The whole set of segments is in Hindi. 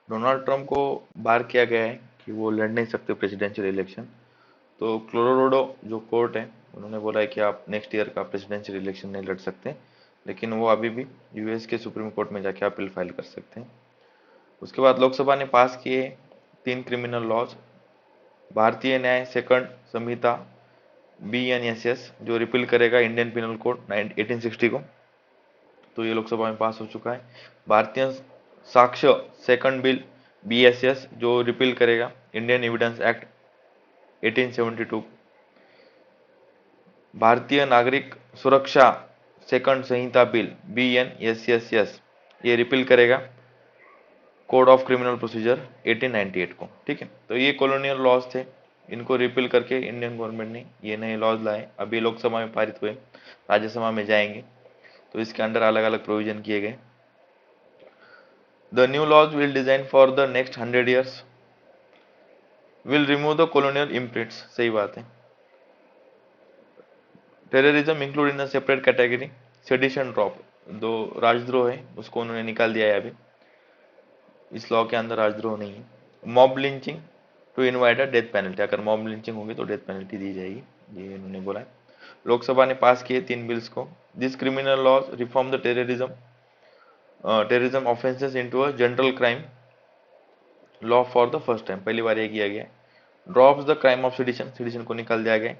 डोनाल्ड ट्रंप को बार किया गया है कि वो लड़ नहीं सकते प्रेसिडेंशियल इलेक्शन। तो कोलोराडो जो कोर्ट है उन्होंने बोला है कि आप नेक्स्ट ईयर का प्रेसिडेंशियल इलेक्शन नहीं लड़ सकते, लेकिन वो अभी भी यूएस के सुप्रीम कोर्ट में जाके अपील फाइल कर सकते हैं। उसके बाद लोकसभा ने पास किए 3 क्रिमिनल लॉज। भारतीय न्याय सेकंड संहिता BNSS जो रिपील करेगा इंडियन पिनल कोड 1860 को, तो ये लोकसभा में पास हो चुका है। भारतीय साक्ष्य सेकंड बिल BSS जो रिपील करेगा इंडियन एविडेंस एक्ट 1872। भारतीय नागरिक सुरक्षा सेकंड संहिता बिल BNSSS ये रिपील करेगा कोड ऑफ क्रिमिनल प्रोसीजर 1898 को। ठीक है, तो ये कॉलोनियल लॉज थे, इनको रिपील करके इंडियन गवर्नमेंट ने ये नए लॉज लाए। अभी लोकसभा में पारित हुए, राज्यसभा में जाएंगे, तो इसके अंडर अलग अलग प्रोविजन किए गए। The new laws will design for the next 100 years, will remove the colonial imprints. सही बात है। Terrorism include in separate category, sedition drop, जो राजद्रोह है उसको उन्होंने निकाल दिया है अभी, इस लॉ के अंदर राजद्रोह नहीं है। Mob lynching to invite a death penalty, अगर मॉब लिंचिंग होगी तो डेथ पेनल्टी दी जाएगी, ये इन्होंने बोला है। लोकसभा ने पास किए 3 बिल्स को। This criminal laws reform the terrorism offences into a general crime law for the first time, पहली बार ये किया गया। Drops the crime of sedition, sedition को निकाल दिया गया।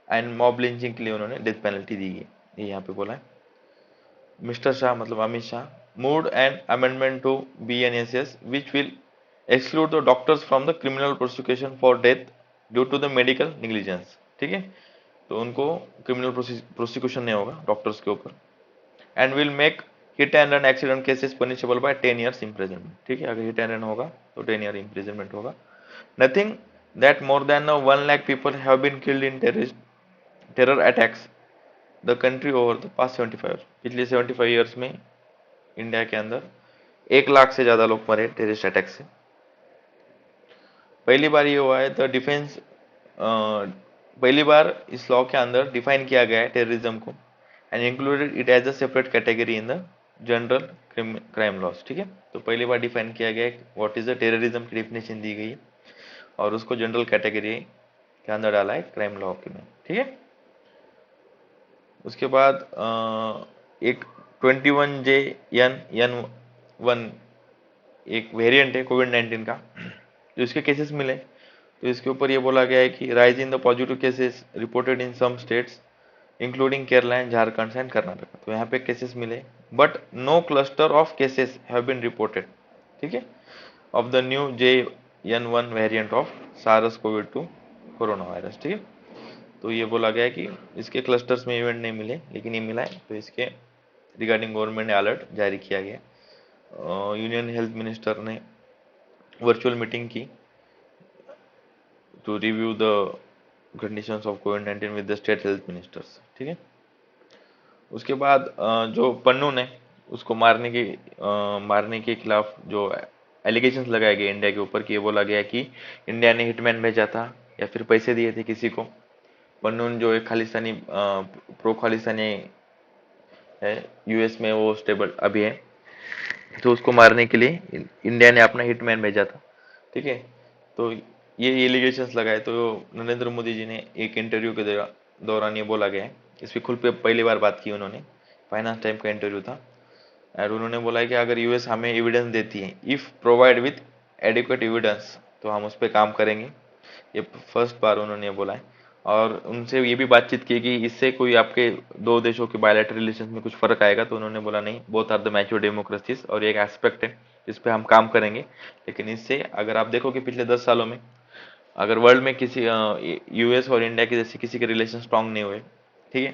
एंड मॉब लिंचिंग के लिए उन्होंने डेथ पेनल्टी दी है, ये यहाँ पे बोला है। मिस्टर शाह मतलब Amit Shah moved an amendment to BNSS which will exclude the doctors from the criminal prosecution for death due to the medical negligence. ठीक है, तो उनको क्रिमिनल प्रोसिक्यूशन नहीं होगा डॉक्टर्स के ऊपर। And will make hit and run accident cases punishable by 10 years imprisonment. ठीक है, अगर हिट एंड रन होगा तो 10 year इम्प्रिजनमेंट होगा। Nothing that more than 1 lakh people have been killed in terror attacks the country over the past 75 years, पिछले 75 years में इंडिया के अंदर 1 लाख से ज्यादा लोग मरे टेररिस्ट अटैक से। पहली बार ये हुआ है द डिफेंस, पहली बार इस लॉ के अंदर डिफाइन किया गया है टेररिज्म को and included it as a separate category in the general crime laws. ठीक है, तो पहली बार डिफाइन किया गया है व्हाट इज द टेररिज्म की डेफिनेशन दी गई है और उसको जनरल कैटेगरी के अंदर डाला है क्राइम लॉ के में। ठीक है, उसके बाद एक 21JN1 एक वेरिएंट है कोविड-19 का, जो इसके केसेस मिले, तो इसके ऊपर ये बोला गया है कि rise in the positive cases reported in some states including Kerala and Jharkhand and Karnataka. तो यहाँ पे केसेस मिले but no cluster of cases have been reported. ठीक है, of the new JN1 variant of SARS-CoV-2 corona virus. ठीक है, तो ये बोला गया है कि इसके क्लस्टर्स में इवेंट नहीं मिले, लेकिन ये मिला है, तो इसके रिगार्डिंग गवर्नमेंट ने अलर्ट जारी किया गया। यूनियन हेल्थ मिनिस्टर ने वर्चुअल मीटिंग की to review the conditions of कोविड-19 with the state health ministers. ठीक है, उसके बाद जो पन्नू ने उसको मारने के खिलाफ जो एलिगेशंस लगाए गए इंडिया के ऊपर, कि ये बोला गया कि इंडिया ने हिटमैन भेजा था या फिर पैसे दिए थे किसी को। पन्नू जो एक खालिस्तानी प्रो खालिस्तानी है, यूएस में वो स्टेबल अभी है, तो उसको मारने के लिए इंडिया ने अपना हिटमैन भेजा था। ठीक है, तो ये एलिगेशंस लगाए, तो नरेंद्र मोदी जी ने एक इंटरव्यू के दौरान ये बोला गया है, इस पर खुल पे पहली बार बात की उन्होंने, फाइनेंस टाइम का इंटरव्यू था, और उन्होंने बोला है कि अगर यूएस हमें एविडेंस देती है, if provide with adequate evidence, तो हम उस पर काम करेंगे। ये फर्स्ट बार उन्होंने बोला है। और उनसे ये भी बातचीत की कि इससे कोई आपके दो देशों के बायलैटरल रिलेशंस में कुछ फर्क आएगा, तो उन्होंने बोला नहीं, both are the mature democracies, और ये एक एस्पेक्ट है जिस पे हम काम करेंगे। लेकिन इससे अगर आप देखो कि पिछले 10 सालों में अगर वर्ल्ड में किसी यूएस और इंडिया के जैसे किसी के रिलेशन स्ट्रांग नहीं हुए, ठीक है,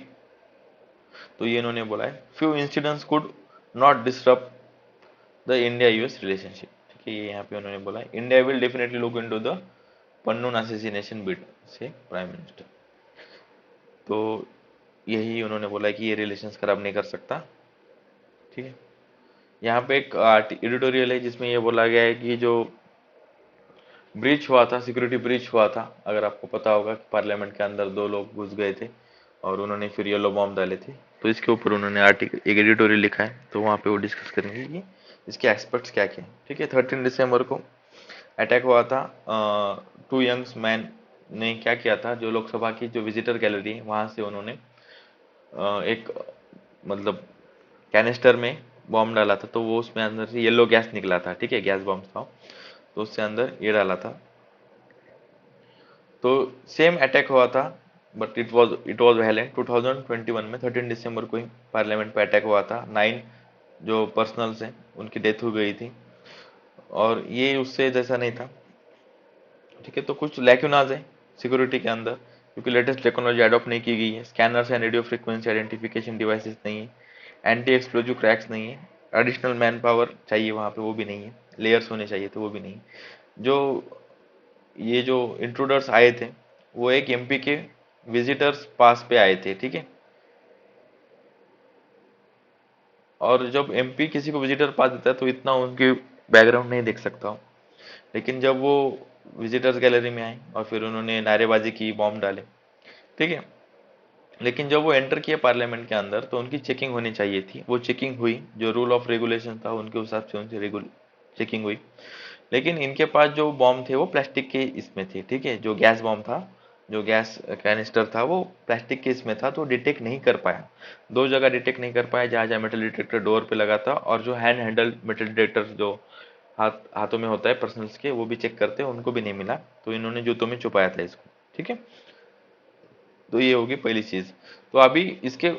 तो ये इन्होंने बोला है few incidents could not disturb the India US relationship. ठीक है, ये यहाँ पे उन्होंने बोला है India will definitely look into the Pannun assassination bid से प्राइम मिनिस्टर। तो यही उन्होंने बोला है कि ये रिलेशंस खराब नहीं कर सकता। ठीक है, यहाँ पे एक एडिटोरियल है जिसमें ये बोला गया है कि जो ब्रीच हुआ था, सिक्योरिटी ब्रीच हुआ था, अगर आपको पता होगा कि पार्लियामेंट के अंदर 2 लोग घुस गए थे और उन्होंने फिर येलो बॉम्ब डाले थे, तो इसके ऊपर उन्होंने आर्टिकल एक एडिटोरियल लिखा है, तो वहाँ पे वो डिस्कस करेंगे कि इसके एस्पेक्ट्स क्या क्या हैं। ठीक है, 13 दिसंबर को अटैक हुआ था। टू यंग्स मैन ने क्या किया था, जो लोकसभा की जो विजिटर गैलरी है वहां से उन्होंने एक मतलब कैनिस्टर में बॉम्ब डाला था, तो वो उसमें अंदर से येलो गैस निकला था। ठीक है, गैस बॉम्ब था, तो उससे अंदर ये डाला था। तो सेम अटैक हुआ था, बट इट वाज वायलेंट। 2021 में 13 दिसंबर को ही पार्लियामेंट पे अटैक हुआ था। 9 जो पर्सनल्स हैं उनकी डेथ हो गई थी, और ये उससे जैसा नहीं था। ठीक है, तो कुछ लैक्यूनाज है सिक्योरिटी के अंदर, क्योंकि लेटेस्ट टेक्नोलॉजी अडॉप्ट नहीं की गई है। Scanners and radio frequency identification devices नहीं है, एंटी एक्सप्लोजिव क्रैक्स नहीं है, एडिशनल मैन पावर चाहिए वहाँ पे, वो भी नहीं है, लेयर्स होने चाहिए थे, वो भी नहीं है। जो ये जो इंट्रूडर्स आए थे वो एक एमपी के विजिटर्स पास पे आए थे। ठीक है, और जब एमपी किसी को विजिटर पास देता है तो इतना उनकी बैकग्राउंड नहीं देख सकता हूँ, लेकिन जब वो विजिटर्स गैलरी में आए और फिर उन्होंने नारेबाजी की, बॉम्ब डाले। ठीक है, लेकिन जब वो एंटर किए पार्लियामेंट के अंदर तो उनकी चेकिंग होनी चाहिए थी, वो चेकिंग हुई, जो रूल ऑफ रेगुलेशन था उनके हिसाब से उनसे चेकिंग हुई। लेकिन इनके पास जो बॉम्ब थे वो प्लास्टिक के इसमें थे। ठीक है, जो गैस बॉम्ब था, जो गैस कैनिस्टर था वो प्लास्टिक के इसमें था, तो डिटेक्ट नहीं कर पाया। दो जगह डिटेक्ट नहीं कर पाया, जहाँ जहाँ मेटल डिटेक्टर डोर पे लगा था, और जो हैंड हैंडल मेटल डिटेक्टर जो हाथों में होता है पर्सनल्स के, वो भी चेक करते हैं, उनको भी नहीं मिला, तो इन्होंने जूतों में छुपाया था इसको। ठीक है, तो ये होगी पहली चीज। तो अभी इसके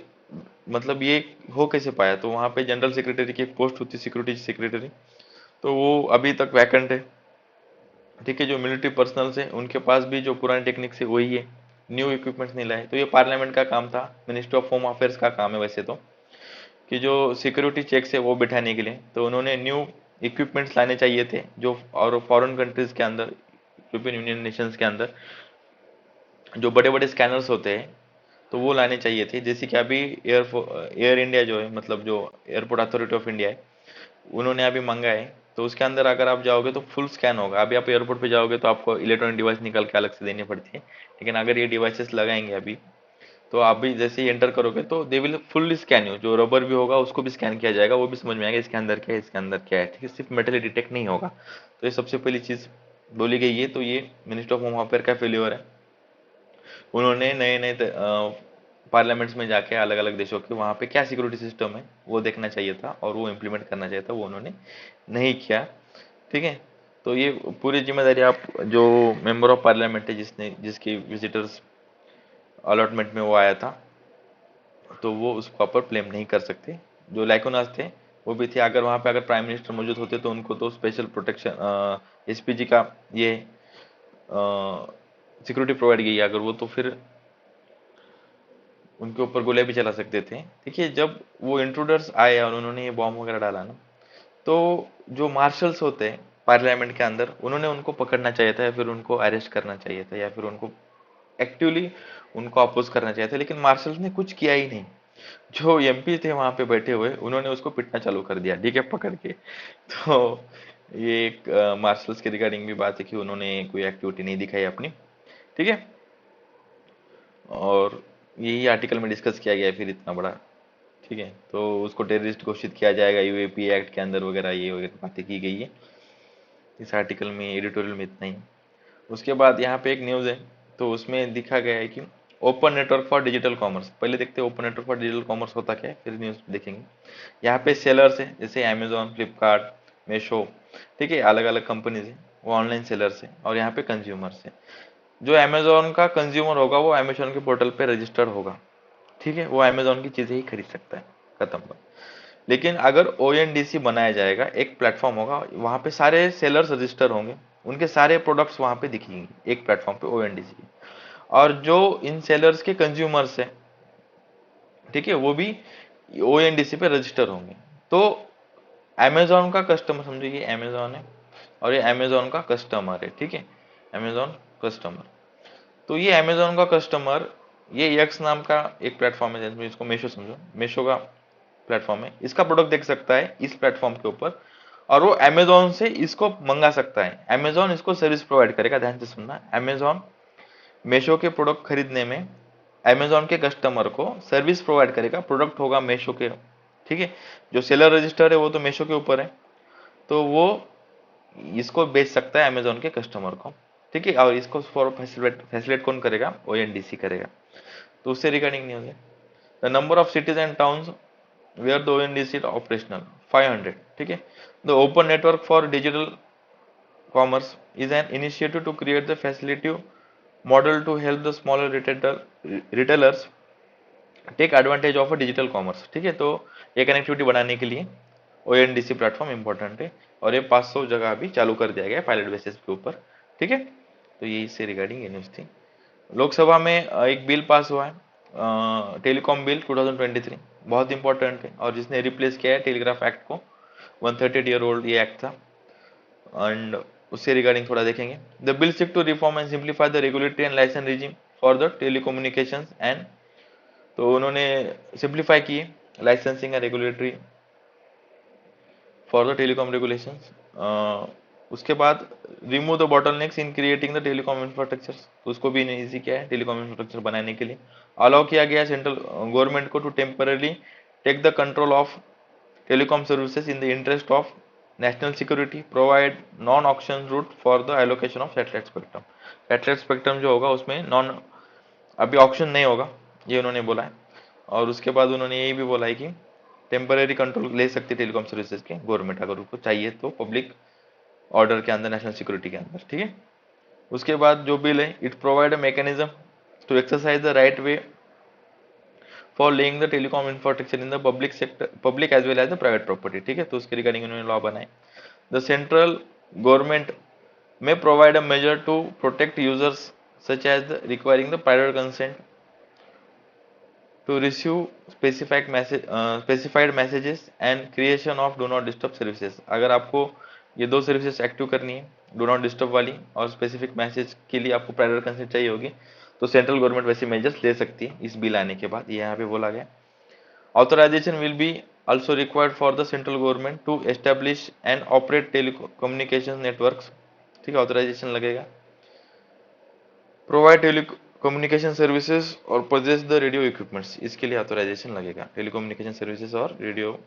मतलब ये हो कैसे पाया, तो वहां पे जनरल सेक्रेटरी की एक पोस्ट होती है, सिक्योरिटी सेक्रेटरी, तो वो अभी तक वैकेंट है। ठीक है, जो मिलिट्री पर्सनल्स हैं उनके पास भी जो पुरानी टेक्निक से वही है, न्यू इक्विपमेंट्स नहीं लाए। तो ये पार्लियामेंट का काम था, मिनिस्ट्री ऑफ होम अफेयर्स का काम है वैसे तो, कि जो सिक्योरिटी चेक्स है वो बिठाने के लिए, तो उन्होंने न्यू इक्विपमेंट्स लाने चाहिए थे, जो और फॉरेन कंट्रीज के अंदर, यूरोपियन यूनियन नेशंस के अंदर जो बड़े बड़े स्कैनर्स होते हैं, तो वो लाने चाहिए थे। जैसे कि अभी एयर इंडिया जो है, मतलब जो एयरपोर्ट अथॉरिटी ऑफ इंडिया है, उन्होंने अभी मंगा है, तो उसके अंदर अगर आप जाओगे तो फुल स्कैन होगा। अभी आप एयरपोर्ट पे जाओगे तो आपको इलेक्ट्रॉनिक डिवाइस निकल के अलग से देनी पड़ती है, लेकिन अगर ये डिवाइसेस लगाएंगे अभी, तो आप भी जैसे ही एंटर करोगे तो they will fully scan you, जो रबर भी होगा उसको भी स्कैन किया जाएगा, वो भी समझ में आएगा इसके अंदर क्या है, इसके अंदर क्या है। ठीक है, सिर्फ मेटल डिटेक्ट नहीं होगा। तो ये सबसे पहली चीज बोली गई है, तो ये मिनिस्टर ऑफ होम अफेयर का फेल्यूर है। उन्होंने नए नए पार्लियामेंट्स में जाके अलग अलग देशों के वहाँ पे क्या सिक्योरिटी सिस्टम है वो देखना चाहिए था, और वो इम्प्लीमेंट करना चाहिए था, वो उन्होंने नहीं किया। ठीक है, तो ये पूरी जिम्मेदारी आप जो मेंबर ऑफ पार्लियामेंट है, जिसकी विजिटर्स अलॉटमेंट में वो आया था, तो वो उसको ऊपर ब्लेम नहीं कर सकते। जो लाइकोनास थे वो भी थे, अगर वहाँ पे अगर प्राइम मिनिस्टर मौजूद होते तो उनको तो स्पेशल प्रोटेक्शन एसपीजी का ये सिक्योरिटी प्रोवाइड की, अगर वो तो फिर उनके ऊपर गोलियां भी चला सकते थे। देखिए, जब वो इंट्रूडर्स आए और उन्होंने ये बॉम्ब वगैरह डाला ना, तो जो मार्शल्स होते हैं पार्लियामेंट के अंदर, उन्होंने उनको पकड़ना चाहिए था, या फिर उनको अरेस्ट करना चाहिए था, या फिर उनको एक्टिवली उनको अपोज करना चाहिए था, लेकिन मार्शल्स ने कुछ किया ही नहीं। जो एमपी थे वहां पे बैठे हुए, उन्होंने उसको पिटना चालू कर दिया, ठीक है, पकड़ के। तो ये एक मार्शल्स के रिगार्डिंग भी बात है कि उन्होंने कोई एक्टिविटी नहीं दिखाई अपनी। ठीक है, और यही आर्टिकल में डिस्कस किया गया है फिर इतना बड़ा। ठीक है, तो उसको टेररिस्ट घोषित किया जाएगा यूएपी एक्ट के अंदर वगैरह, ये वगैरह बातें की गई है इस आर्टिकल में, एडिटोरियल में इतना ही। उसके बाद यहाँ पे एक न्यूज़ है, तो उसमें दिखा गया है कि open network for digital commerce, पहले देखते हैं open network for digital commerce होता क्या है, फिर न्यूज़ देखेंगे। यहाँ पे सेलर्स है, जैसे अमेजोन, फ्लिपकार्ट, मीशो, ठीक है, अलग अलग कंपनीज है, वो ऑनलाइन सेलर्स है, और यहाँ पे कंज्यूमर्स है। जो अमेजोन का कंज्यूमर होगा वो अमेजोन के पोर्टल पे रजिस्टर्ड होगा। ठीक है, वो अमेजोन की चीजें ही खरीद सकता है, खत्म बात। लेकिन अगर ओएनडीसी बनाया जाएगा, एक प्लेटफॉर्म होगा, वहां पे सारे सेलर्स रजिस्टर होंगे, उनके सारे प्रोडक्ट्स वहां पे दिखेंगे एक प्लेटफॉर्म पे ओएनडीसी के, और जो इन सेलर्स के कंज्यूमर्स है, ठीक है, वो भी ओएनडीसी पे रजिस्टर होंगे। तो अमेजोन का कस्टमर, समझो ये अमेजोन है और ये अमेजोन का कस्टमर है। ठीक है, अमेजोन कस्टमर, तो ये अमेजोन का कस्टमर, ये यक्स नाम का एक प्लेटफॉर्म है, जैसे इसको मीशो समझो, मीशो का प्लेटफॉर्म है, इसका प्रोडक्ट देख सकता है इस प्लेटफॉर्म के ऊपर, और वो अमेजोन से इसको मंगा सकता है। अमेजोन इसको सर्विस प्रोवाइड करेगा, ध्यान से सुनना, अमेजोन मीशो के प्रोडक्ट खरीदने में अमेजोन के कस्टमर को सर्विस प्रोवाइड करेगा, प्रोडक्ट होगा मीशो के। ठीक है, जो सेलर रजिस्टर है वो तो मीशो के ऊपर है, तो वो इसको बेच सकता है अमेजोन के कस्टमर को, ठीक है। और इसको फॉर फैसिलिटेट कौन करेगा, ओएनडीसी करेगा, तो उससे रिगार्डिंग नहीं होगी। The number of cities and towns where the ONDC operational 500, ठीक है। The open network for digital commerce is an initiative to create the facility model to help the smaller retailers take advantage of a digital commerce, ठीक है। तो ये कनेक्टिविटी बढ़ाने के लिए ओएनडीसी प्लेटफॉर्म इंपॉर्टेंट है, और ये 500 जगह अभी चालू कर दिया गया है पायलट बेसिस के ऊपर, ठीक है। तो ये इससे रिगार्डिंग ये न्यूज़ थी। लोकसभा में एक बिल पास हुआ है, टेलीकॉम बिल 2023, बहुत इंपॉर्टेंट है, और जिसने रिप्लेस किया है टेलीग्राफ एक्ट को, 130 ईयर ओल्ड ये एक्ट था। एंड उससे रिगार्डिंग थोड़ा देखेंगे। The bill seek to reform and simplify the regulatory and licence regime for the telecommunications and, तो उन्होंने सिंप्लीफाई की licensing and regulatory for the telecom regulations. उसके बाद remove the bottlenecks in creating the telecom infrastructure, तो उसको भी इजी किया है टेलीकॉम इंफ्रास्ट्रक्चर बनाने के लिए। अलाउ किया गया सेंट्रल गवर्नमेंट को to temporary take the control of telecom services in the interest of national security, provide non auction route for the allocation of satellite spectrum. Satellite spectrum जो होगा उसमें नॉन अभी ऑक्शन नहीं होगा, ये उन्होंने बोला है। और उसके बाद उन्होंने ये भी बोला है कि टेम्पररी कंट्रोल ले सकती है टेलीकॉम सर्विसेज के गवर्नमेंट, अगर उनको चाहिए तो पब्लिक ऑर्डर के अंदर, नेशनल सिक्योरिटी के अंदर, ठीक है। उसके बाद जो बिल है, it provide a mechanism to exercise the right way for laying the telecom infrastructure in the public sector, public as well as the private property, ठीक है। तो उसके रिगार्डिंग उन्होंने लॉ बनाए। The central government may provide a measure to protect users such as requiring the prior consent to receive specified messages and creation of do not disturb services। अगर आपको ये दो सर्विसेज एक्टिव करनी है, डू नॉट डिस्टर्ब वाली और स्पेसिफिक मैसेज के लिए आपको प्रायर कंसेंट चाहिए होगी, तो सेंट्रल गवर्नमेंट वैसे मेजर्स ले सकती है इस बिल आने के बाद, ये यहाँ पे बोला गया। Authorisation will be also required for the central government to establish and operate telecommunication networks, ठीक है, ऑथराइजेशन लगेगा। प्रोवाइड टेलीकम्युनिकेशन सर्विसेज और पोजेस द रेडियो इक्विपमेंट्स, इसके लिए ऑथराइजेशन लगेगा। टेलीकम्युनिकेशन सर्विसेज और रेडियो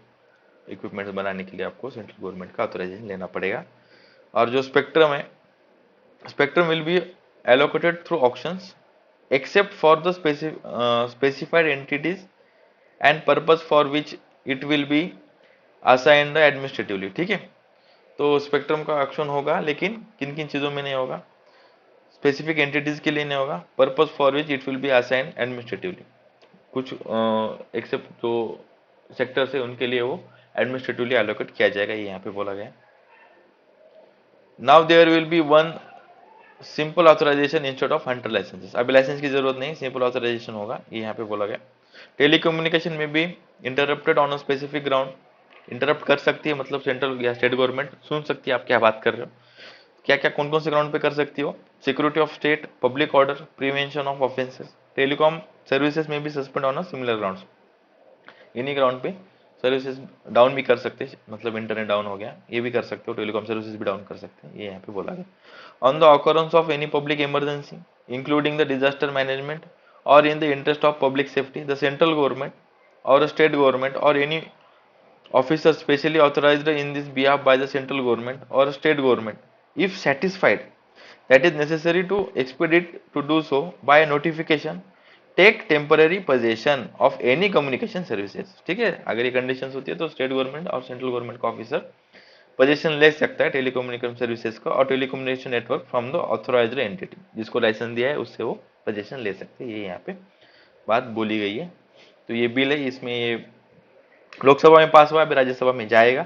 इक्विपमेंट्स बनाने के लिए आपको सेंट्रल गवर्नमेंट का ऑथराइजेशन लेना पड़ेगा। और जो स्पेक्ट्रम है, spectrum will be allocated through auctions except for the specified entities and purpose for which it will be assign the administratively, ठीक है। तो स्पेक्ट्रम का ऑक्शन होगा, लेकिन किन किन चीज़ों में नहीं होगा, स्पेसिफिक एंटिटीज के लिए नहीं होगा, purpose for which it will be assign administratively, कुछ एक्सेप्ट जो सेक्टर्स है उनके लिए वो एडमिनिस्ट्रेटिवली एलोकेट किया जाएगा, ये यहाँ पे बोला गया। Now there will be one simple authorisation instead of hundred licences, अभी लाइसेंस की जरूरत नहीं, सिंपल ऑथराइजेशन होगा, ये यहाँ पे बोला गया। टेलीकम्युनिकेशन में भी interrupted on a specific ground, interrupt कर सकती है, मतलब सेंट्रल या स्टेट गवर्नमेंट सुन सकती है आप क्या बात कर रहे हो, क्या क्या कौन कौन से ग्राउंड पे कर सकती हो, security of state, public order, prevention of offences. Telecom services में भी सस्पेंड ऑन सिमिलर ग्राउंड्स, इन्हीं ग्राउंड पे सर्विसेज डाउन भी कर सकते हैं, मतलब इंटरनेट डाउन हो गया ये भी कर सकते हो, टेलीकॉम सर्विसेज भी डाउन कर सकते हैं, ये यहाँ पे बोला गया। On the occurrence of any public emergency including the disaster management और in the interest of public safety, the central government और स्टेट गवर्नमेंट और any officer specially authorized in this behalf by the central government or state government, if satisfied that is necessary to expedite to do so by notification, take temporary possession of any communication services, ठीक है। अगर ये कंडीशंस होती है तो स्टेट गवर्नमेंट और सेंट्रल गवर्नमेंट का ऑफिसर पोजेशन ले सकता है टेलीकम्युनिकेशन सर्विसेज का और telecommunication network from the authorised entity, जिसको लाइसेंस दिया है उससे वो पोजेशन ले सकते हैं, ये यहाँ पे बात बोली गई है। तो ये बिल है, इसमें ये लोकसभा में पास हुआ, अभी राज्यसभा में जाएगा,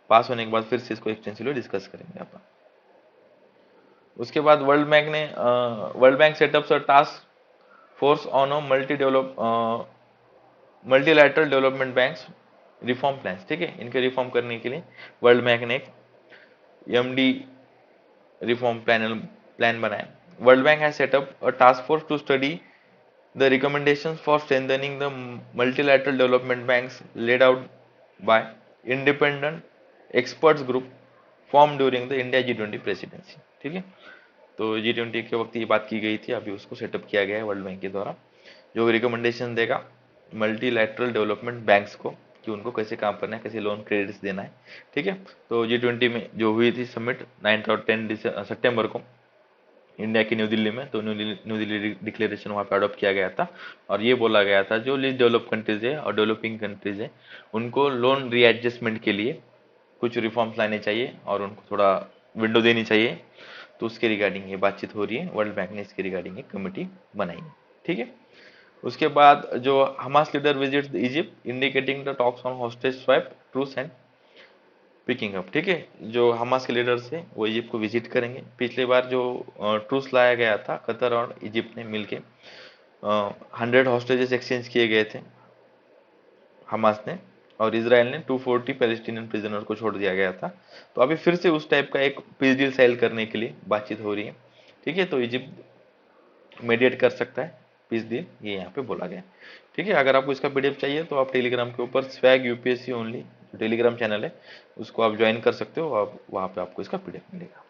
पास होने के बाद फिर से इसको एक्सटेंसिवली डिस्कस करेंगे अपन। उसके बाद world bank setups a task force on a multilateral development banks reform plans, ठीक है। इनके रिफॉर्म करने के लिए वर्ल्ड बैंक ने एक एमडी रिफॉर्म प्लान बनाया। World Bank has set up a task force to study the recommendations for strengthening the multilateral development banks laid out by independent experts group formed during the India G20 presidency, ठीक है। तो G20 के वक्त ये बात की गई थी, अभी उसको सेटअप किया गया है वर्ल्ड बैंक के द्वारा, जो रिकमेंडेशन देगा मल्टीलैटरल डेवलपमेंट बैंक्स को कि उनको कैसे काम करना है, कैसे लोन क्रेडिट्स देना है। ठीक है, तो G20 में जो हुई थी समिट 9 और 10 सितंबर को इंडिया की न्यू दिल्ली में, तो न्यू दिल्ली डिक्लेरेशन वहाँ पे अडॉप्ट किया गया था। और ये बोला गया था जो लीस्ट डेवलप कंट्रीज है और डेवलपिंग कंट्रीज है उनको लोन रीएडजस्टमेंट के लिए कुछ रिफॉर्म्स लाने चाहिए और उनको थोड़ा विंडो देनी चाहिए। तो उसके रिगार्डिंग ये बातचीत हो रही है, वर्ल्ड बैंक ने इसके रिगार्डिंग एक कमेटी बनाई है। ठीक है, उसके बाद जो Hamas leader visit Egypt indicating the talks on hostage swap truce and picking up. ठीक है, जो हमास के लीडर्स थे वो इजिप्ट को विजिट करेंगे। पिछली बार जो ट्रूस लाया गया था, कतर और इजिप्ट ने मिलके 100 हॉस्टेजेस एक्सचेंज किए गए थे हमास ने, और इसराइल ने 240 पैलेस्टीनियन प्रिजनर को छोड़ दिया गया था। तो अभी फिर से उस टाइप का एक पीस डील साइन करने के लिए बातचीत हो रही है। ठीक है, तो इजिप्ट मीडिएट कर सकता है पीस डील, ये यहाँ पे बोला गया है। ठीक है, अगर आपको इसका पीडीएफ चाहिए तो आप टेलीग्राम के ऊपर स्वैग यूपीएससी ओनली जो टेलीग्राम चैनल है उसको आप ज्वाइन कर सकते हो, आप वहाँ पे आपको इसका पीडीएफ मिलेगा।